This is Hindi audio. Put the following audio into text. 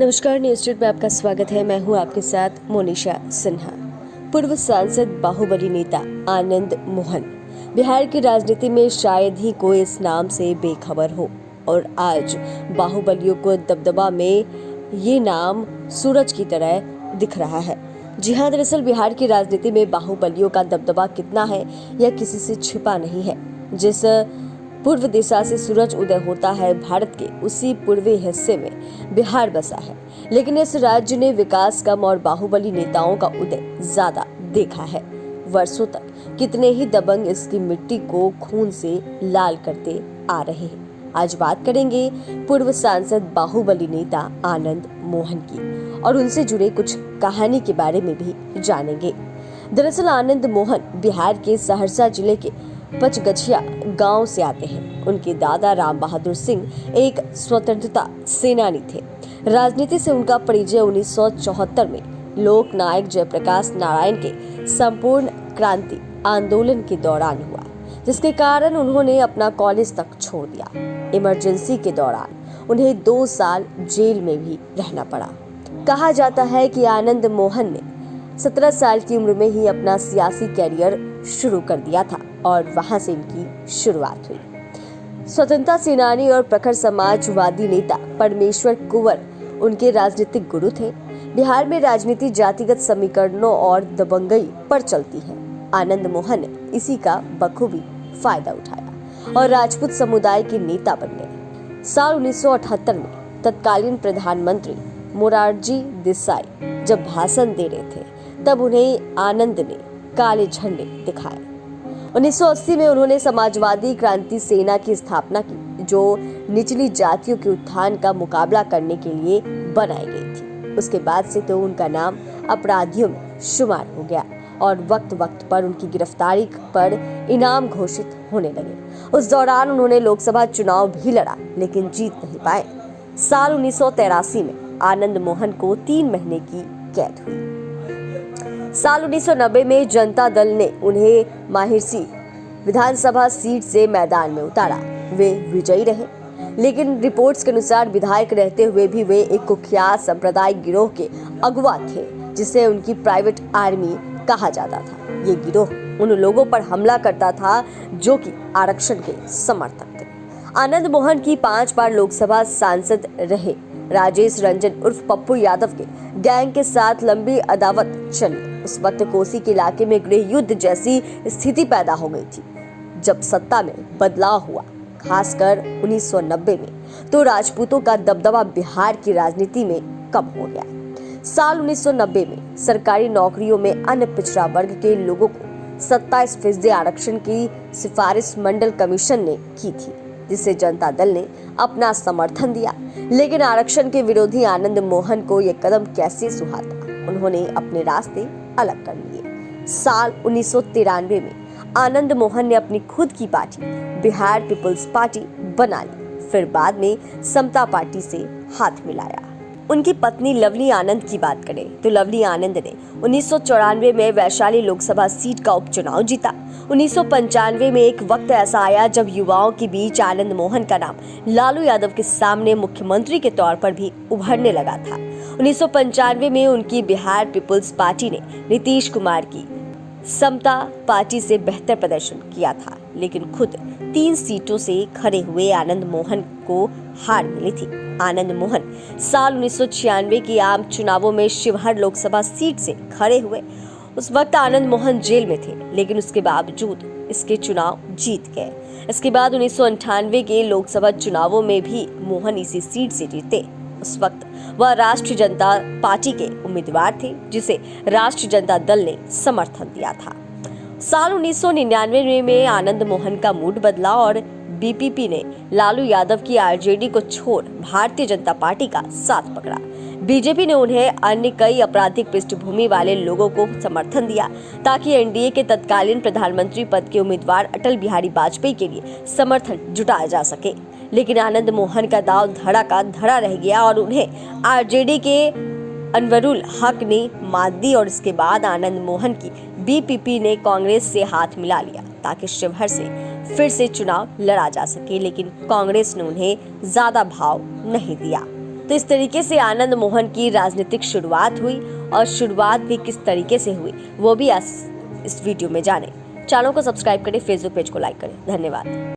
नमस्कार, न्यूज स्ट्रीट में आपका स्वागत है। मैं हूं आपके साथ मोनिशा सिन्हा। पूर्व सांसद बाहुबली नेता आनंद मोहन बिहार की राजनीति में शायद ही कोई इस नाम से बेखबर हो, और आज बाहुबलियों को दबदबा में ये नाम सूरज की तरह दिख रहा है। जी हां, दरअसल बिहार की राजनीति में बाहुबलियों का दबदबा कितना है यह किसी से छिपा नहीं है। जिस पूर्व दिशा से सूरज उदय होता है, भारत के उसी पूर्वी हिस्से में बिहार बसा है। लेकिन इस राज्य ने विकास कम और बाहुबली नेताओं का उदय ज्यादा देखा है। वर्षों तक कितने ही दबंग इसकी मिट्टी को खून से लाल करते आ रहे हैं। आज बात करेंगे पूर्व सांसद बाहुबली नेता आनंद मोहन की, और उनसे जुड़े कुछ कहानी के बारे में भी जानेंगे। दरअसल आनंद मोहन बिहार के सहरसा जिले के पचगछिया गांव से आते हैं। उनके दादा राम बहादुर सिंह एक स्वतंत्रता सेनानी थे। राजनीति से उनका परिचय 1974 में लोक नायक जयप्रकाश नारायण के संपूर्ण क्रांति आंदोलन के दौरान हुआ, जिसके कारण उन्होंने अपना कॉलेज तक छोड़ दिया। इमरजेंसी के दौरान उन्हें 2 साल जेल में भी रहना पड़ा। कहा जाता है कि आनंद मोहन ने 17 साल की उम्र में ही अपना सियासी कैरियर शुरू कर दिया था, और वहां से इनकी शुरुआत हुई। स्वतंत्रता सेनानी और प्रखर समाजवादी नेता परमेश्वर कुंवर उनके राजनीतिक गुरु थे। बिहार में राजनीति जातिगत समीकरणों और दबंगई पर चलती है। आनंद मोहन ने इसी का बखूबी फायदा उठाया और राजपूत समुदाय के नेता बन गए। साल 1978 में तत्कालीन प्रधानमंत्री मोरारजी देसाई जब भाषण दे रहे थे, तब उन्हें आनंद ने काले झंडे दिखाए। 1980 में उन्होंने समाजवादी क्रांति सेना की स्थापना की, जो निचली जातियों के उत्थान का मुकाबला करने के लिए बनाई गई थी। उसके बाद से तो उनका नाम अपराधियों में शुमार हो गया और वक्त वक्त पर उनकी गिरफ्तारी पर इनाम घोषित होने लगे। उस दौरान उन्होंने लोकसभा चुनाव भी लड़ा, लेकिन जीत नहीं पाए। साल 1983 में आनंद मोहन को 3 महीने की कैद हुई। साल 1990 में जनता दल ने उन्हें माहिरसी विधानसभा सीट से मैदान में उतारा। वे विजयी रहे, लेकिन रिपोर्ट्स के अनुसार विधायक रहते हुए भी वे एक कुख्यात सांप्रदायिक गिरोह के अगुवा थे, जिसे उनकी प्राइवेट आर्मी कहा जाता था। ये गिरोह उन लोगों पर हमला करता था जो कि आरक्षण के समर्थक थे। आनंद मोहन की 5 बार लोकसभा सांसद रहे। राजेश रंजन उर्फ पप्पू यादव के गैंग के साथ लंबी अदावत चली। उस वक्त कोसी के इलाके में गृह युद्ध जैसी स्थिति पैदा हो गई थी। जब सत्ता में बदलाव हुआ, खासकर 1990 में, तो राजपूतों का दबदबा बिहार की राजनीति में कम हो गया। साल 1990 में सरकारी नौकरियों में अन्य पिछड़ा वर्ग के लोगों को 27% आरक्षण की सिफारिश मंडल कमीशन ने की थी, जिसे जनता दल ने अपना समर्थन दिया। लेकिन आरक्षण के विरोधी आनंद मोहन को यह कदम कैसे सुहाता, उन्होंने अपने रास्ते अलग कर लिए। साल 1993 में आनंद मोहन ने अपनी खुद की पार्टी बिहार पीपल्स पार्टी बना ली। फिर बाद में समता पार्टी से हाथ मिलाया। उनकी पत्नी लवली आनंद की बात करें तो लवली आनंद ने 1994 में वैशाली लोकसभा सीट का उपचुनाव जीता। 1995 में एक वक्त ऐसा आया जब युवाओं के बीच आनंद मोहन का नाम लालू यादव के सामने मुख्यमंत्री के तौर पर भी उभरने लगा था। 1995 में उनकी बिहार पीपल्स पार्टी ने नीतीश कुमार की समता पार्टी से बेहतर प्रदर्शन किया था, लेकिन खुद 3 सीटों से खड़े हुए आनंद मोहन को हार मिली थी। आनंद मोहन साल 1996 के आम चुनावों में शिवहर लोकसभा सीट से खड़े हुए। उस वक्त आनंद मोहन जेल में थे, लेकिन उसके बावजूद इसके चुनाव जीत गए। इसके बाद 1998 के लोकसभा चुनावों में भी मोहन इसी सीट से जीते। उस वक्त वह राष्ट्रीय जनता पार्टी के उम्मीदवार थे, जिसे राष्ट्रीय जनता दल ने समर्थन दिया था। साल 1999 में आनंद मोहन का मूड बदला और बीपीपी ने लालू यादव की आरजेडी को छोड़ भारतीय जनता पार्टी का साथ पकड़ा। बीजेपी ने उन्हें अन्य कई आपराधिक पृष्ठभूमि वाले लोगों को समर्थन दिया, ताकि एनडीए के तत्कालीन प्रधानमंत्री पद के उम्मीदवार अटल बिहारी वाजपेयी के लिए समर्थन जुटाया जा सके। लेकिन आनंद मोहन का दाव धड़ा का धड़ा रह गया और उन्हें आरजेडी के अनवरुल हक ने मात दी, और इसके बाद आनंद मोहन की बीपीपी ने कांग्रेस से हाथ मिला लिया ताकि शिवहर से फिर से चुनाव लड़ा जा सके। लेकिन कांग्रेस ने उन्हें ज्यादा भाव नहीं दिया। तो इस तरीके से आनंद मोहन की राजनीतिक शुरुआत हुई और शुरुआत भी किस तरीके से हुई वो भी आज इस वीडियो में जाने। चैनल को सब्सक्राइब करें, फेसबुक पेज को लाइक करें। धन्यवाद।